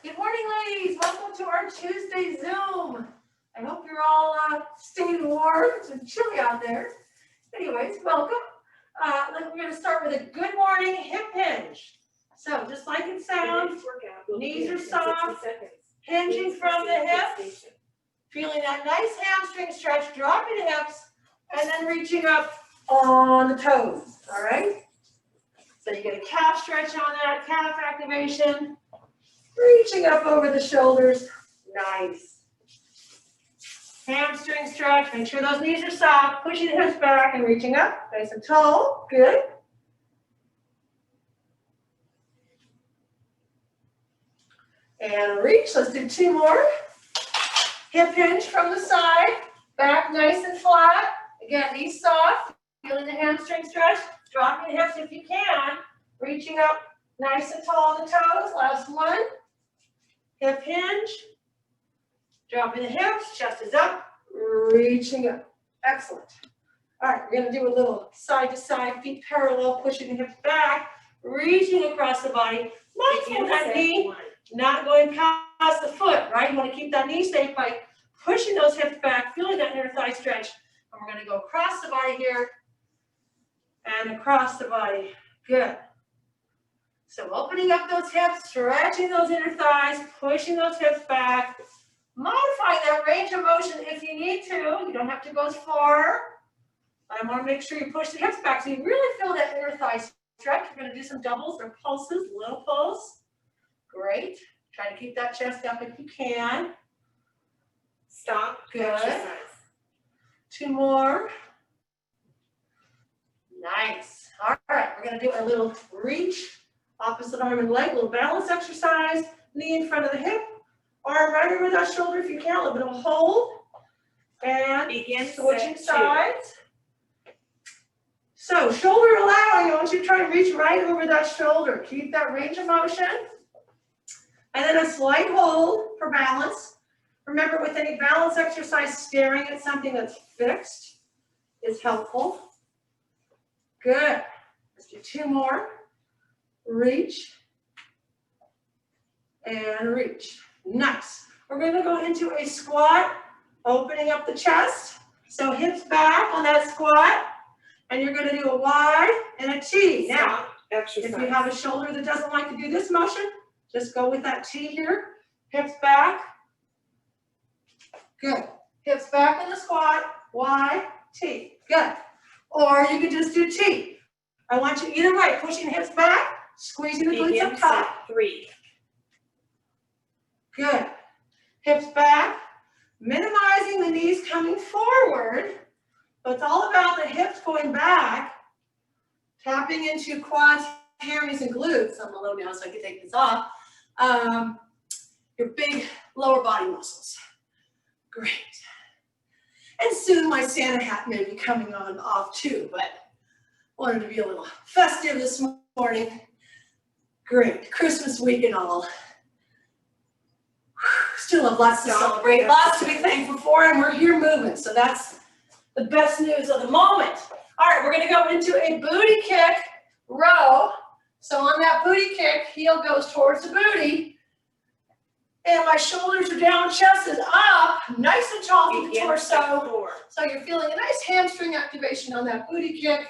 Good morning, ladies. Welcome to our Tuesday Zoom. I hope you're all staying warm. It's been chilly out there. Anyways, welcome. We're going to start with a good morning hip hinge. So just like it sounds, knees are soft, hinging from the hips, feeling that nice hamstring stretch, dropping the hips, and then reaching up on the toes, all right? So you get a calf stretch on that, calf activation, reaching up over the shoulders, nice. Hamstring stretch, make sure those knees are soft, pushing the hips back and reaching up, nice and tall, good. And reach, let's do two more. Hip hinge from the side, back nice and flat. Again, knees soft, feeling the hamstring stretch, dropping the hips if you can, reaching up nice and tall on the toes. Last one. Hip hinge, dropping the hips, chest is up, reaching up. Excellent. All right, we're going to do a little side to side, feet parallel, pushing the hips back, reaching across the body. Mindful that knee not going past the foot, right? You want to keep that knee safe by pushing those hips back, feeling that inner thigh stretch. And we're going to go across the body here and across the body. Good. So opening up those hips, stretching those inner thighs, pushing those hips back, modifying that range of motion if you need to. You don't have to go as far. I want to make sure you push the hips back so you really feel that inner thigh stretch. We're going to do some doubles or pulses, little pulse. Great. Try to keep that chest up if you can. Stop. Good. Exercise. Two more. Nice. All right, we're going to do a little reach, opposite arm and leg, little balance exercise. Knee in front of the hip, arm right over that shoulder if you can, a little bit of a hold. And begin switching sides. So shoulder allowing, I want you to try to reach right over that shoulder. Keep that range of motion. And then a slight hold for balance. Remember, with any balance exercise, staring at something that's fixed is helpful. Good. Let's do two more. Reach and reach. Nice. We're going to go into a squat, opening up the chest. So hips back on that squat. And you're going to do a Y and a T. Now, if you have a shoulder that doesn't like to do this motion, just go with that T here. Hips back. Good. Hips back in the squat. Y, T. Good. Or you could just do T. I want you either way, pushing the hips back, squeezing the glutes up top. 3. Good. Hips back, minimizing the knees coming forward, but it's all about the hips going back, tapping into quads, hammies, and glutes. I'm low now, so I can take this off. Your big lower body muscles. Great. And soon my Santa hat may be coming on off too, but wanted to be a little festive this morning. Great. Christmas week and all. Still have lots to celebrate, lots to be thankful for, and we're here moving. So that's the best news of the moment. All right, we're going to go into a booty kick row. So on that booty kick, heel goes towards the booty. And my shoulders are down, chest is up, nice and tall through the torso. So you're feeling a nice hamstring activation on that booty kick.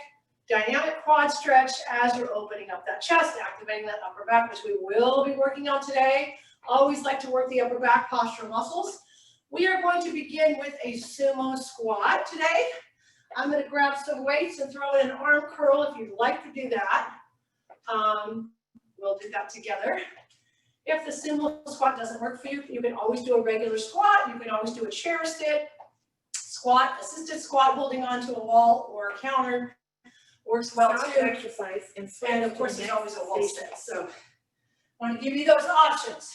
Dynamic quad stretch as you're opening up that chest, activating that upper back, which we will be working on today. Always like to work the upper back postural muscles. We are going to begin with a sumo squat today. I'm going to grab some weights and throw in an arm curl if you'd like to do that. We'll do that together. If the sumo squat doesn't work for you, you can always do a regular squat. You can always do a chair sit, squat, assisted squat, holding onto a wall or a counter. Works well too. Exercise and of course, there's always a wall sit. So I want to give you those options.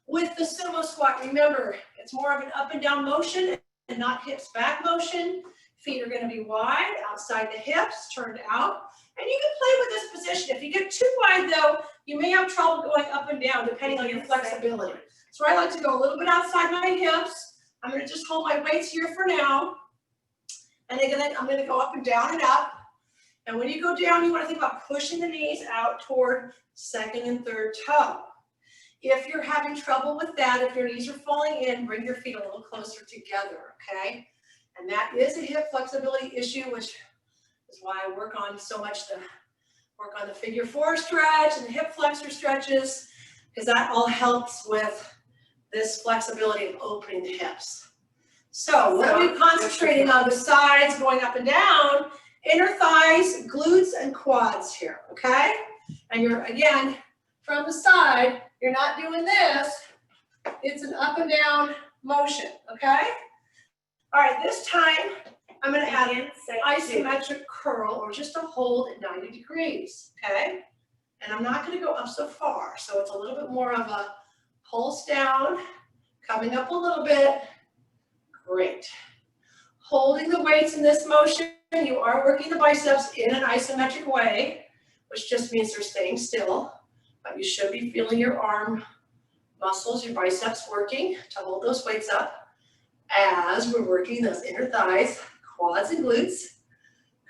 With the sumo squat, remember, it's more of an up and down motion and not hips back motion. Feet are going to be wide, outside the hips, turned out. And you can play with this position. If you get too wide, though, you may have trouble going up and down, depending on your flexibility. So I like to go a little bit outside my hips. I'm going to just hold my weights here for now. And then I'm going to go up and down and up. And when you go down, you want to think about pushing the knees out toward second and third toe. If you're having trouble with that, if your knees are falling in, bring your feet a little closer together, okay? And that is a hip flexibility issue, which is why I work on so much the work on the figure 4 stretch and the hip flexor stretches, because that all helps with this flexibility of opening the hips. So what are we concentrating on besides going up and down? Inner thighs, glutes, and quads here, okay? And you're, again, from the side, you're not doing this. It's an up and down motion, okay? All right, this time, I'm gonna add an isometric curl or just a hold at 90 degrees, okay? And I'm not gonna go up so far, so it's a little bit more of a pulse down, coming up a little bit. Great. Holding the weights in this motion, you are working the biceps in an isometric way, which just means they're staying still, but you should be feeling your arm muscles, your biceps working to hold those weights up as we're working those inner thighs, quads and glutes.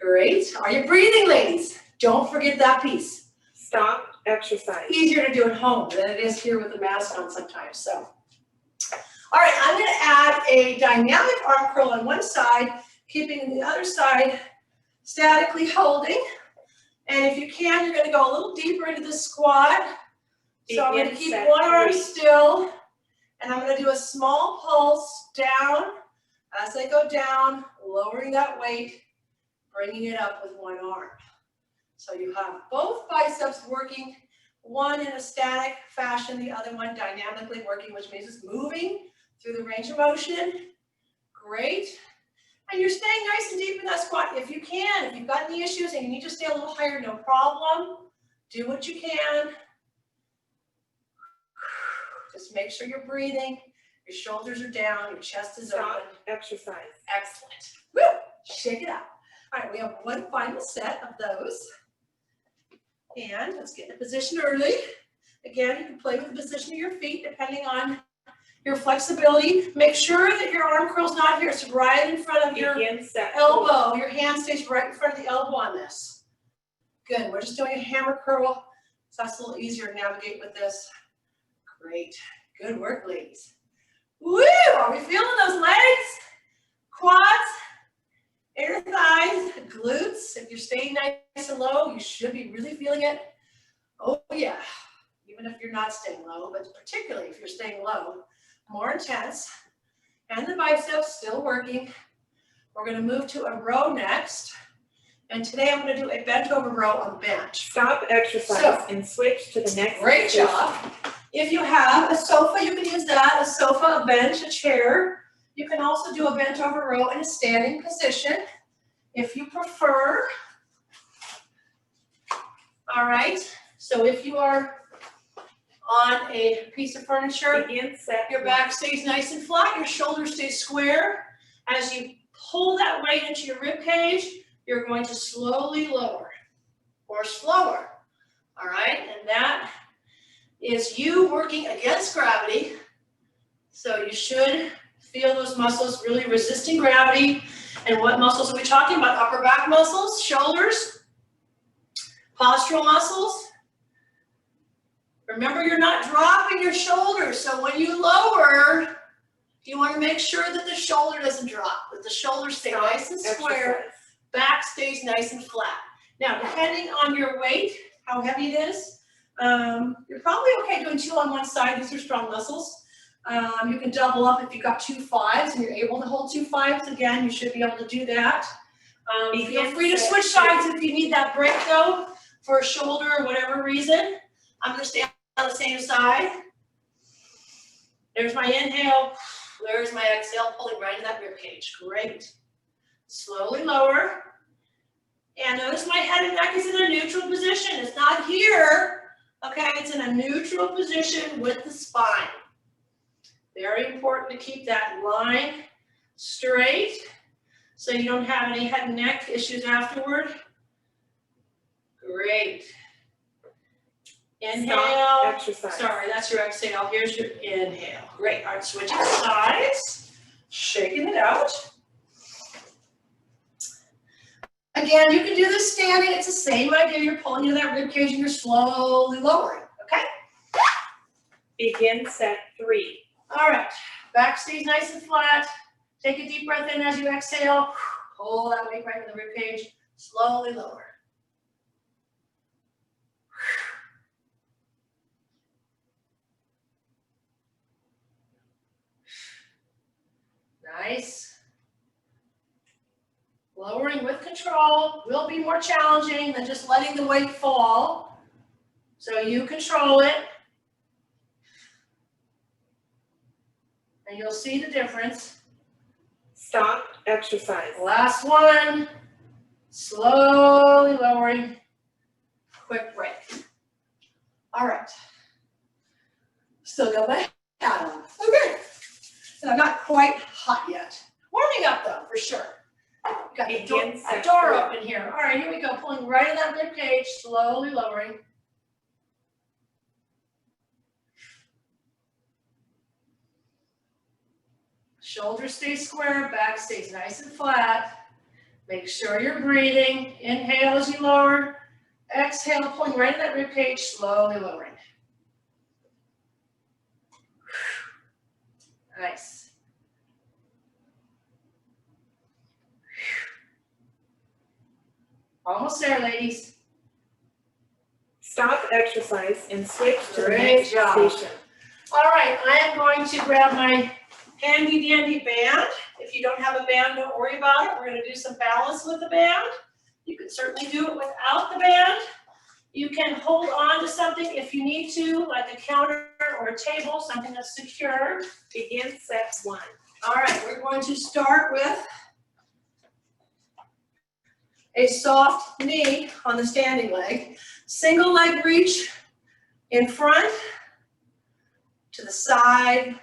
Great. Are you breathing, ladies? Don't forget that piece. Stop exercise. Easier to do at home than it is here with the mask on sometimes, so. All right, I'm gonna add a dynamic arm curl on one side, keeping the other side statically holding. And if you can, you're gonna go a little deeper into the squat. So I'm gonna keep one arm still, and I'm gonna do a small pulse down. As I go down, lowering that weight, bringing it up with one arm. So you have both biceps working, one in a static fashion, the other one dynamically working, which means it's moving through the range of motion. Great. And you're staying nice and deep in that squat if you can. If you've got any issues and you need to stay a little higher, no problem. Do what you can. Just make sure you're breathing. Your shoulders are down, your chest is open. Exercise. Excellent. Woo! Shake it out. All right, we have one final set of those. And let's get in position early. Again, you can play with the position of your feet depending on your flexibility. Make sure that your arm curl's not here. It's right in front of your elbow. Your hand stays right in front of the elbow on this. Good. We're just doing a hammer curl, so that's a little easier to navigate with this. Great. Good work, ladies. Woo! Are we feeling those legs? Quads, inner thighs, glutes. If you're staying nice and low, you should be really feeling it. Oh yeah. Even if you're not staying low, but particularly if you're staying low, more intense. And the biceps still working. We're going to move to a row next. And today I'm going to do a bent over row on bench. Stop exercise and switch to the next. Great job. If you have a sofa, you can use that, a sofa, a bench, a chair. You can also do a bent over row in a standing position if you prefer. All right, so if you are on a piece of furniture, your back stays nice and flat, your shoulders stay square. As you pull that weight into your rib cage, you're going to slowly lower or slower. All right, and that is you working against gravity. So you should feel those muscles really resisting gravity. And what muscles are we talking about? Upper back muscles, shoulders, postural muscles. Remember, you're not dropping your shoulders. So when you lower, you want to make sure that the shoulder doesn't drop, that the shoulders stay nice and square, back stays nice and flat. Now, depending on your weight, how heavy it is, you're probably okay doing 2 on one side. These are strong muscles. You can double up if you've got 2 5s and you're able to hold 2 5s. Again, you should be able to do that. Feel free to switch sides if you need that break though, for a shoulder or whatever reason. I'm going to stay on the same side. There's my inhale. There's my exhale, pulling right into that rib cage. Great. Slowly lower. And notice my head and neck is in a neutral position. It's not here. Okay, it's in a neutral position with the spine. Very important to keep that line straight so you don't have any head and neck issues afterward. Great. Inhale. Exercise. Sorry, that's your exhale. Here's your inhale. Great. All right, switching sides. Shaking it out. Again, you can do this standing. It's the same idea. You're pulling into that rib cage and you're slowly lowering. Okay? Begin set 3. All right, back stays nice and flat. Take a deep breath in as you exhale. Pull that weight right in the rib cage. Slowly lower. Nice. Lowering with control will be more challenging than just letting the weight fall. So you control it. And you'll see the difference. Stop exercise. Last one. Slowly lowering. Quick break. All right. Still got my hat on. Okay. And I'm not quite hot yet. Warming up though, for sure. Got the door open here. All right, here we go. Pulling right in that rib cage, slowly lowering. Shoulders stay square, back stays nice and flat. Make sure you're breathing. Inhale as you lower. Exhale, pulling right in that rib cage, slowly lowering. Nice. Almost there, ladies. Stop exercise and switch to the Great next job. station. All right, I am going to grab my handy dandy band. If you don't have a band, don't worry about it. We're going to do some balance with the band. You can certainly do it without the band. You can hold on to something if you need to, like a counter or a table, something that's secure. Begin set 1. All right, we're going to start with a soft knee on the standing leg. Single leg reach in front, to the side,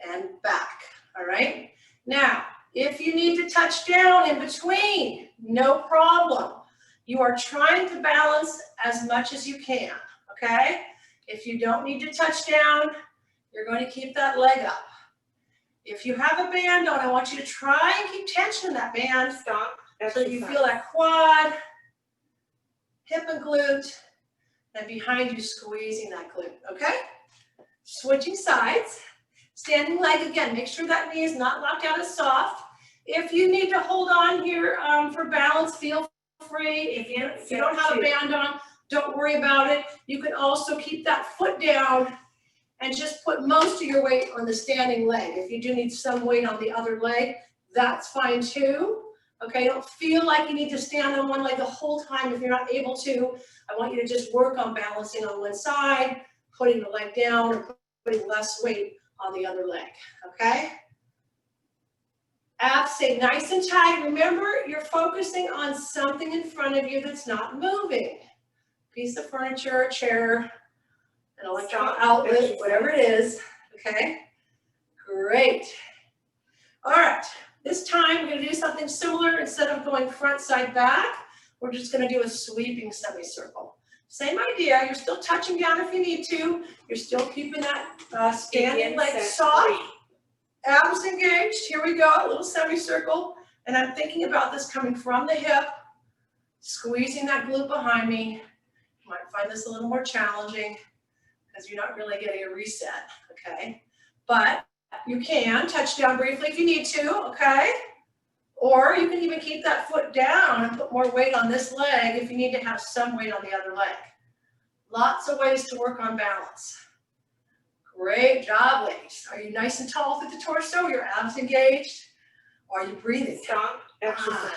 and back, all right? Now, if you need to touch down in between, no problem. You are trying to balance as much as you can, okay? If you don't need to touch down, you're going to keep that leg up. If you have a band on, I want you to try and keep tension in that band. Stop So exercise. you feel that quad, hip and glute, and behind you squeezing that glute, okay? Switching sides. Standing leg again, make sure that knee is not locked out as soft. If you need to hold on here for balance, feel free. If you don't have a band on, don't worry about it. You can also keep that foot down and just put most of your weight on the standing leg. If you do need some weight on the other leg, that's fine too. Okay, don't feel like you need to stand on one leg the whole time if you're not able to. I want you to just work on balancing on one side, putting the leg down, or putting less weight on the other leg, okay? Abs stay nice and tight. Remember, you're focusing on something in front of you that's not moving. Piece of furniture, a chair, an electronic outlet, whatever it is, okay? Great. All right, this time we're gonna do something similar. Instead of going front, side, back, we're just gonna do a sweeping semicircle. Same idea, you're still touching down if you need to. You're still keeping that standing leg soft. Abs engaged, here we go, a little semicircle. And I'm thinking about this coming from the hip, squeezing that glute behind me. You might find this a little more challenging because you're not really getting a reset, okay? But you can touch down briefly if you need to, okay? Or you can even keep that foot down and put more weight on this leg if you need to have some weight on the other leg. Lots of ways to work on balance. Great job, ladies. Are you nice and tall through the torso? Your abs engaged? Or are you breathing? Stop exercise.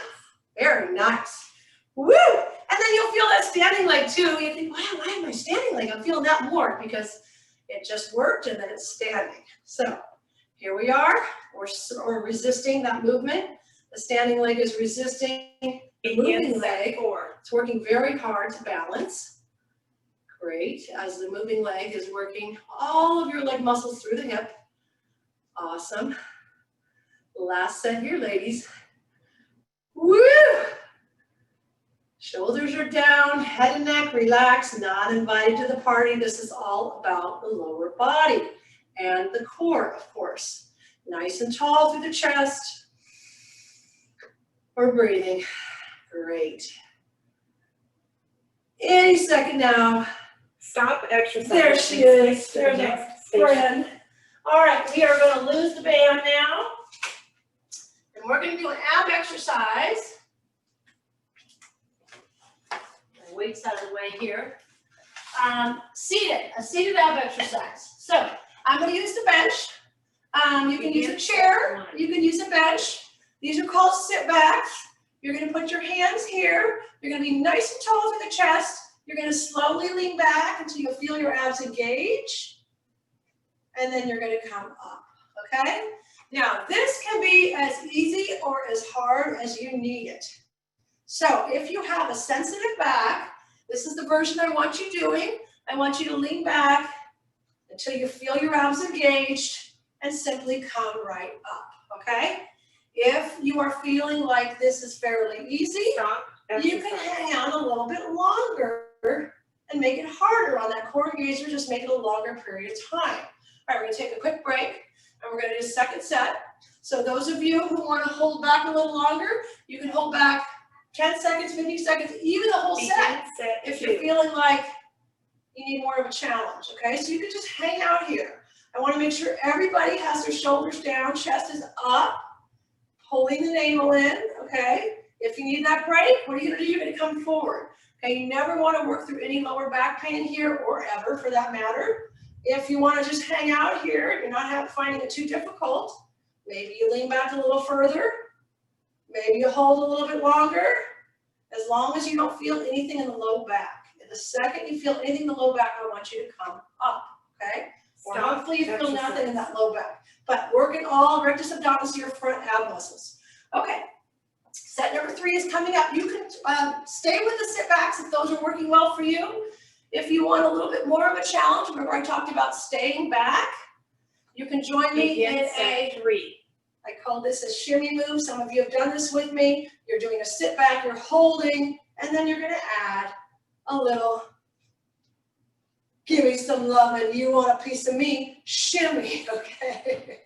Very nice. Woo! And then you'll feel that standing leg too. You think, wow, why am I standing leg? I'm feeling that more because it just worked and then it's standing. So here we are. We're resisting that movement. The standing leg is resisting the moving leg. It's working very hard to balance. Great, as the moving leg is working all of your leg muscles through the hip. Awesome. Last set here, ladies. Woo! Shoulders are down, head and neck relaxed, not invited to the party. This is all about the lower body and the core, of course. Nice and tall through the chest. We're breathing. Great. Any second now. Stop exercising. There she and is. switch to the There's our next station. friend. All right, we are going to lose the band now. And we're going to do an ab exercise. My weight's out of the way here. A seated ab exercise. So I'm going to use the bench. You can use a chair. You can use a bench. These are called sit backs. You're going to put your hands here. You're going to be nice and tall through the chest. You're going to slowly lean back until you feel your abs engage. And then you're going to come up, okay? Now, this can be as easy or as hard as you need it. So if you have a sensitive back, this is the version I want you doing. I want you to lean back until you feel your abs engaged and simply come right up, okay? If you are feeling like this is fairly easy, Stop you can hang out a little bit longer and make it harder on that core engager, just make it a longer period of time. All right, we're gonna take a quick break and we're gonna do a second set. So those of you who wanna hold back a little longer, you can hold back 10 seconds, 15 seconds, even the whole set, if you're feeling like you need more of a challenge, okay? So you can just hang out here. I wanna make sure everybody has their shoulders down, chest is up, pulling the navel in, okay? If you need that break, what are you gonna do? You're gonna come forward. Okay, you never wanna work through any lower back pain here or ever for that matter. If you wanna just hang out here, you're not finding it too difficult, maybe you lean back a little further, maybe you hold a little bit longer, as long as you don't feel anything in the low back. And the second you feel anything in the low back, I want you to come up, okay? Or hopefully you feel nothing in that low back. But working all rectus abdominis to your front ab muscles. Okay. Set number 3 is coming up. You can stay with the sit backs if those are working well for you. If you want a little bit more of a challenge, remember I talked about staying back. You can join me in a 3. I call this a shimmy move. Some of you have done this with me. You're doing a sit back, you're holding, and then you're going to add a little, give me some love and you want a piece of me, shimmy, okay?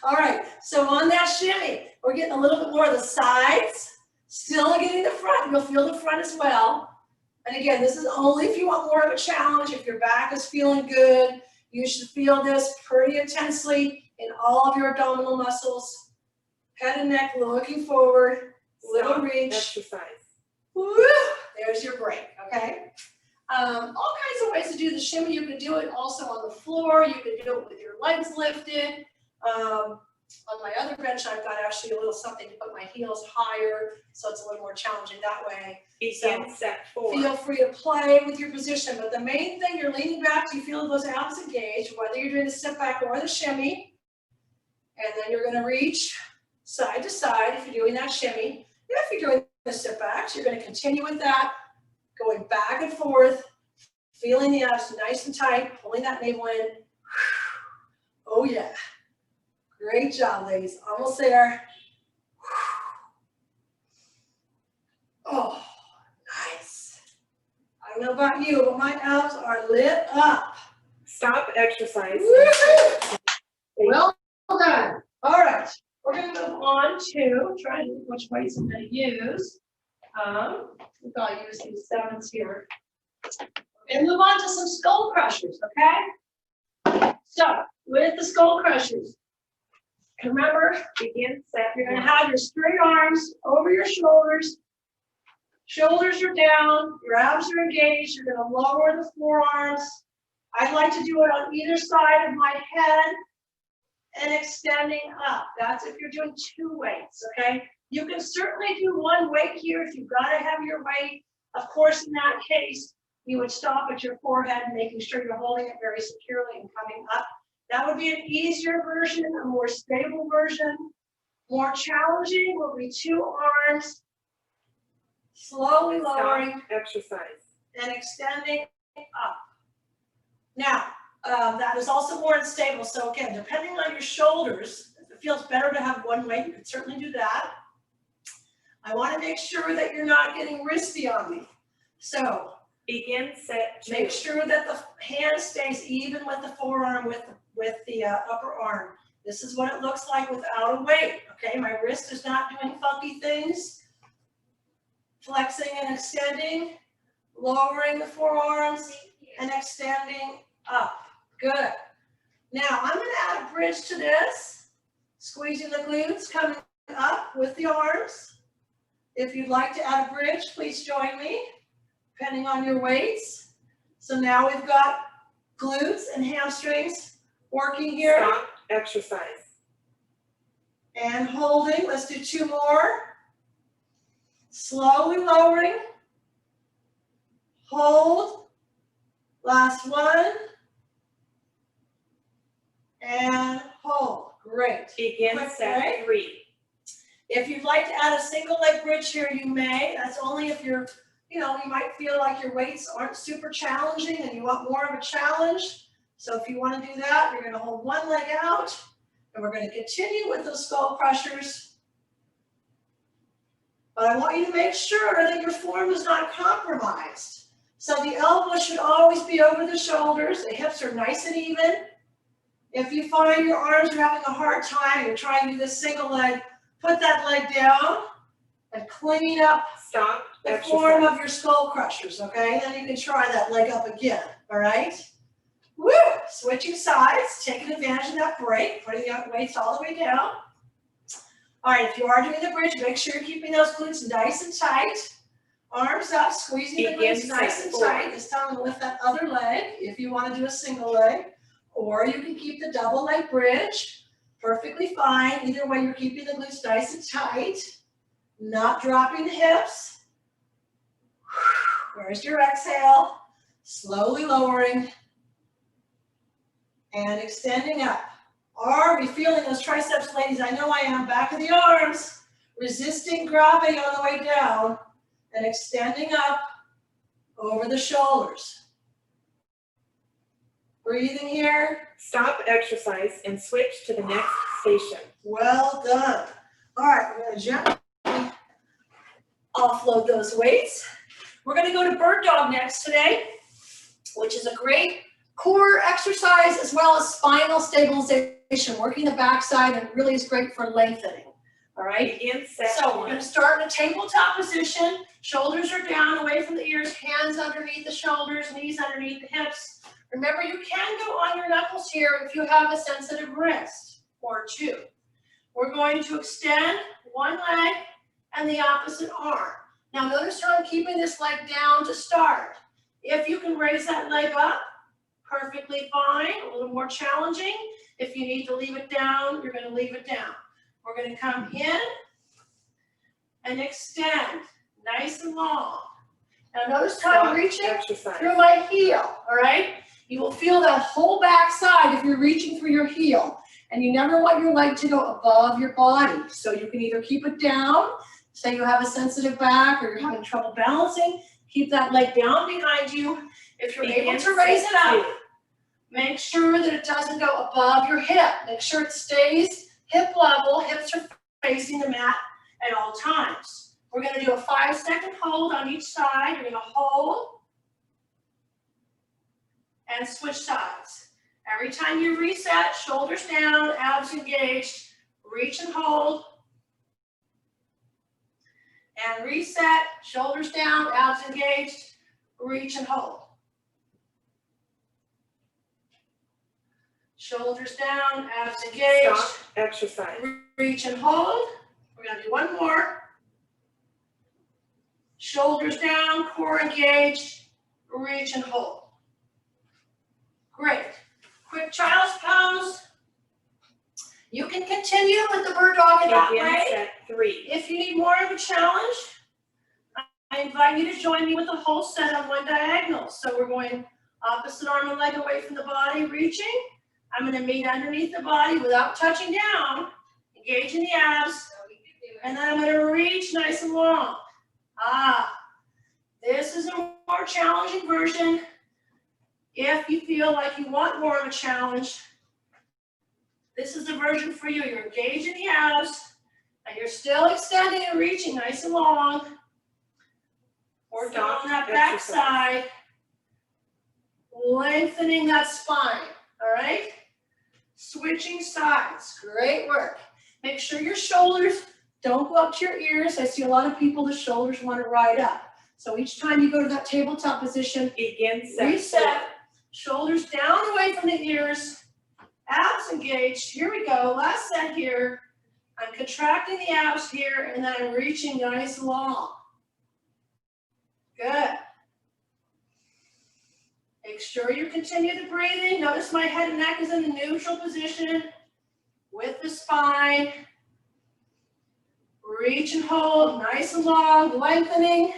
All right, so on that shimmy, we're getting a little bit more of the sides, still getting the front. You'll feel the front as well. And again, this is only if you want more of a challenge. If your back is feeling good, you should feel this pretty intensely in all of your abdominal muscles. Head and neck looking forward, little reach. Exercise. Woo, there's your break, okay? All kinds of ways to do the shimmy. You can do it also on the floor. You can do it with your legs lifted. On my other bench, I've got actually a little something to put my heels higher, so it's a little more challenging that way. Begin set 4. Feel free to play with your position, but the main thing, you're leaning back, you feel those abs engaged, whether you're doing the sit back or the shimmy, and then you're going to reach side to side if you're doing that shimmy. If you're doing the sit backs, you're going to continue with that, going back and forth, feeling the abs nice and tight, pulling that navel in. Oh yeah. Great job, ladies. Almost there. Oh, nice. I don't know about you, but my abs are lit up. Stop exercise. Well done. All right. We're going to move on to trying to think which weights I'm going to use. I think I'll use these 7s here. And move on to some skull crushers, okay? So, with the skull crushers, remember, Begin set. you're going to have your straight arms over your shoulders. Shoulders are down, your abs are engaged. You're going to lower the forearms. I like to do it on either side of my head and extending up. That's if you're doing 2 weights, okay? You can certainly do 1 weight here if you've got to have your weight. Of course, in that case, you would stop at your forehead, making sure you're holding it very securely and coming up. That would be an easier version, a more stable version. More challenging will be 2 arms, slowly lowering. Stop exercise. And extending up. Now, that is also more unstable. So again, depending on your shoulders, if it feels better to have 1 weight, you can certainly do that. I want to make sure that you're not getting wristy on me. So Begin set 2. make sure that the hand stays even with the forearm, with the upper arm. This is what it looks like without a weight. Okay, my wrist is not doing funky things. Flexing and extending, lowering the forearms and extending up. Good. Now, I'm gonna add a bridge to this, squeezing the glutes, coming up with the arms. If you'd like to add a bridge, please join me, depending on your weights. So now we've got glutes and hamstrings working here. Stop exercise. And holding, let's do 2 more. Slowly lowering. Hold. Last one. And hold. Great. Begin Quick set break. 3. If you'd like to add a single leg bridge here, you may. That's only if you're, you might feel like your weights aren't super challenging and you want more of a challenge. So if you want to do that, you're going to hold one leg out and we're going to continue with those skull crushers. But I want you to make sure that your form is not compromised. So the elbow should always be over the shoulders. The hips are nice and even. If you find your arms are having a hard time, you're trying to do this single leg, put that leg down and clean up Stop the exercise. form of your skull crushers, okay? Then you can try that leg up again, all right? Woo! Switching sides, taking advantage of that break, putting the weights all the way down. All right, if you are doing the bridge, make sure you're keeping those glutes nice and tight. Arms up, squeezing the glutes nice and tight. This time I'm gonna lift that other leg if you want to do a single leg, or you can keep the double leg bridge. Perfectly fine. Either way, you're keeping the glutes nice and tight, not dropping the hips. Where's your exhale? Slowly lowering and extending up. Are we feeling those triceps, ladies? I know I am. Back of the arms, resisting gravity on the way down and extending up over the shoulders. Breathing here. Stop exercise and switch to the next station. Well done. All right, we're going to gently offload those weights. We're going to go to bird dog next today, which is a great core exercise as well as spinal stabilization, working the backside, and really is great for lengthening. All right. Begin set So we're 1. going to start in a tabletop position. Shoulders are down, away from the ears, hands underneath the shoulders, knees underneath the hips. Remember, you can go on your knuckles here if you have a sensitive wrist or 2. We're going to extend one leg and the opposite arm. Now notice how I'm keeping this leg down to start. If you can raise that leg up, perfectly fine. A little more challenging. If you need to leave it down, you're going to leave it down. We're going to come in and extend nice and long. Now notice how I'm reaching through my heel, all right? You will feel that whole back side if you're reaching through your heel. And you never want your leg to go above your body. So you can either keep it down, say you have a sensitive back or you're having trouble balancing, keep that leg down behind you. If you're able to raise it up, make sure that it doesn't go above your hip. Make sure it stays hip level, hips are facing the mat at all times. We're going to do a 5-second hold on each side. You're going to hold and switch sides. Every time you reset, shoulders down, abs engaged, reach and hold. And reset, shoulders down, abs engaged, reach and hold. Shoulders down, abs engaged. Stop exercise. Reach and hold. We're going to do one more. Shoulders down, core engaged, reach and hold. Great. Quick child's pose. You can continue with the bird dog in that Begin way. set 3. If you need more of a challenge, I invite you to join me with the whole set on one diagonal. So we're going opposite arm and leg away from the body, reaching. I'm going to meet underneath the body without touching down, engaging the abs, and then I'm going to reach nice and long. This is a more challenging version. If you feel like you want more of a challenge, this is the version for you. You're engaging the abs, and you're still extending and reaching nice and long. Working on that back side, lengthening that spine, all right? Switching sides, great work. Make sure your shoulders don't go up to your ears. I see a lot of people, the shoulders want to ride up. So each time you go to that tabletop position, Begin set reset, Shoulders down away from the ears. Abs engaged. Here we go. Last set here. I'm contracting the abs here, and then I'm reaching nice and long. Good. Make sure you continue the breathing. Notice my head and neck is in a neutral position with the spine. Reach and hold, nice and long, lengthening.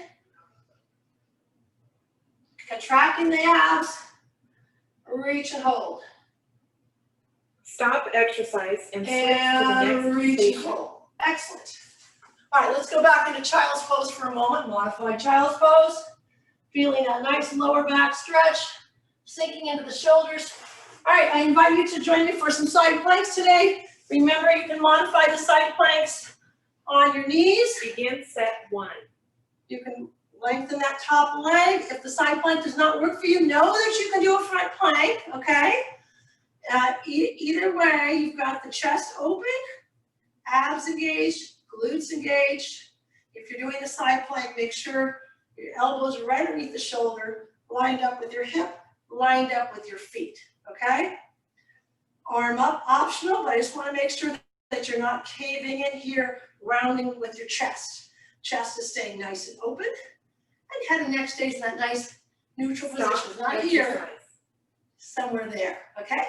Contracting the abs. Reach and hold. Stop exercise and switch to the And next reach and station. hold. Excellent. All right, let's go back into child's pose for a moment. Modified child's pose. Feeling that nice lower back stretch, sinking into the shoulders. All right, I invite you to join me for some side planks today. Remember, you can modify the side planks on your knees. Begin set 1. You can lengthen that top leg. If the side plank does not work for you, know that you can do a front plank, okay? Either way, you've got the chest open, abs engaged, glutes engaged. If you're doing a side plank, make sure your elbows are right underneath the shoulder, lined up with your hip, lined up with your feet, okay? Arm up, optional, but I just want to make sure that you're not caving in here, rounding with your chest. Chest is staying nice and open, and head and neck stays in that nice neutral position, not here, somewhere there, okay?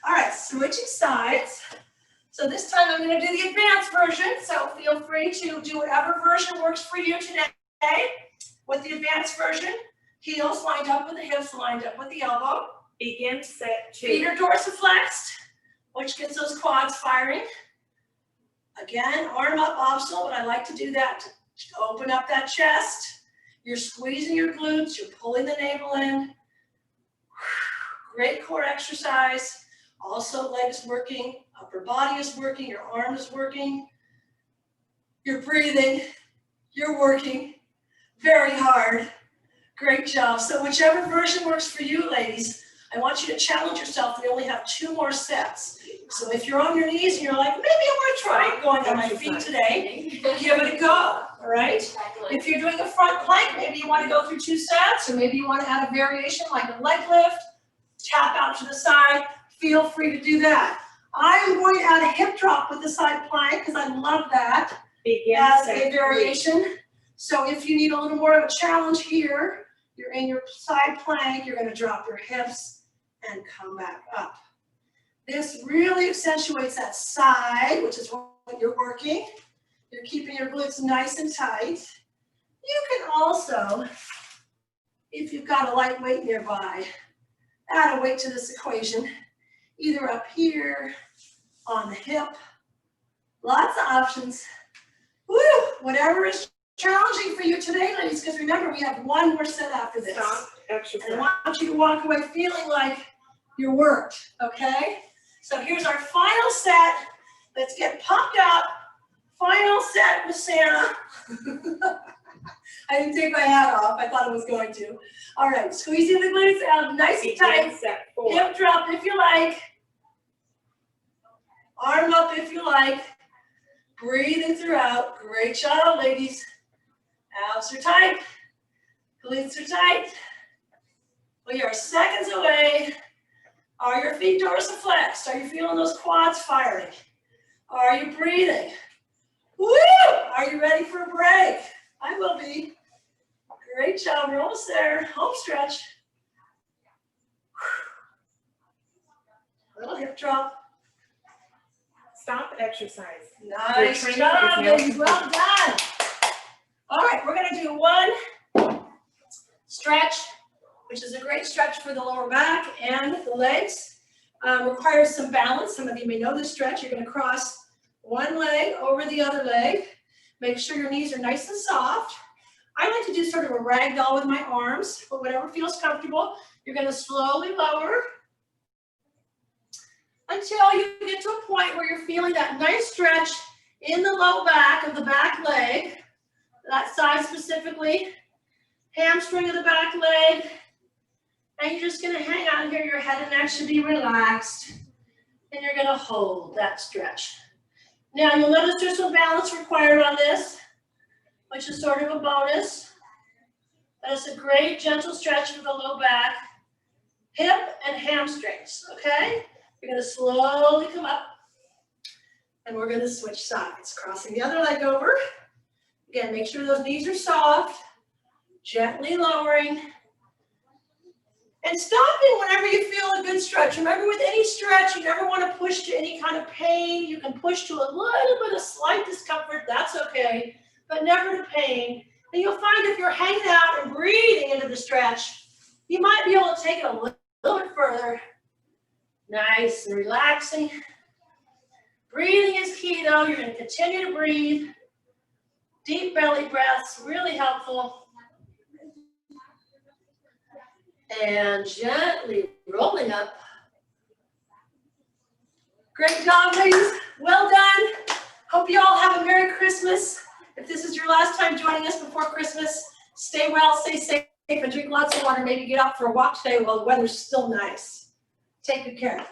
All right, switching sides. So this time I'm going to do the advanced version, so feel free to do whatever version works for you today. With the advanced version, heels lined up with the hips, lined up with the elbow. Begin set 2. Feet are dorsiflexed, which gets those quads firing. Again, arm up optional, but I like to do that to open up that chest. You're squeezing your glutes, you're pulling the navel in. Great core exercise. Also, legs working, upper body is working, your arm is working. You're breathing, you're working very hard. Great job. So whichever version works for you, ladies, I want you to challenge yourself. We only have 2 more sets. So if you're on your knees and you're like, maybe I want to try going on my feet today, give it a go, all right? If you're doing a front plank, maybe you want to go through 2 sets, or maybe you want to add a variation like a leg lift, tap out to the side, feel free to do that. I'm going to add a hip drop with the side plank because I love that as a variation. So if you need a little more of a challenge here, you're in your side plank, you're going to drop your hips and come back up. This really accentuates that side, which is what you're working. You're keeping your glutes nice and tight. You can also, if you've got a light weight nearby, add a weight to this equation, either up here, on the hip. Lots of options. Woo! Whatever is challenging for you today, ladies, because remember, we have 1 more set after this. Stop exercise. And I want you to walk away feeling like you're worked, okay? So here's our final set. Let's get pumped up. Final set with Santa. I didn't take my hat off. I thought I was going to. All right, squeezing the glutes out nice and tight. Set 4. Hip drop if you like. Arm up if you like. Breathing throughout. Great job, ladies. Abs are tight. Glutes are tight. We are seconds away. Are your feet dorsiflexed? Are you feeling those quads firing? Are you breathing? Woo! Are you ready for a break? I will be. Great job. We're almost there. Home stretch. Little hip drop. Stop exercise. Nice training job, is now ladies. Well done. All right, we're going to do 1 stretch, which is a great stretch for the lower back and the legs. Requires some balance. Some of you may know this stretch. You're going to cross one leg over the other leg. Make sure your knees are nice and soft. I like to do sort of a ragdoll with my arms, but whatever feels comfortable. You're going to slowly lower until you get to a point where you're feeling that nice stretch in the low back of the back leg, that side specifically, hamstring of the back leg, and you're just going to hang out here. Your head and neck should be relaxed, and you're going to hold that stretch. Now, you'll notice there's some balance required on this, which is sort of a bonus. But it's a great gentle stretch for the low back. Hip hamstrings, okay? You're gonna slowly come up, and we're gonna switch sides. Crossing the other leg over. Again, make sure those knees are soft, gently lowering, and stopping whenever you feel a good stretch. Remember, with any stretch, you never want to push to any kind of pain. You can push to a little bit of slight discomfort, that's okay, but never to pain. And you'll find if you're hanging out and breathing into the stretch, you might be able to take it a little bit further. Nice and relaxing. Breathing is key though. You're going to continue to breathe. Deep belly breaths, really helpful. And gently rolling up. Great job, ladies. Well done. Hope you all have a Merry Christmas. If this is your last time joining us before Christmas, stay well, stay safe, and drink lots of water. Maybe get out for a walk today while the weather's still nice. Take good care.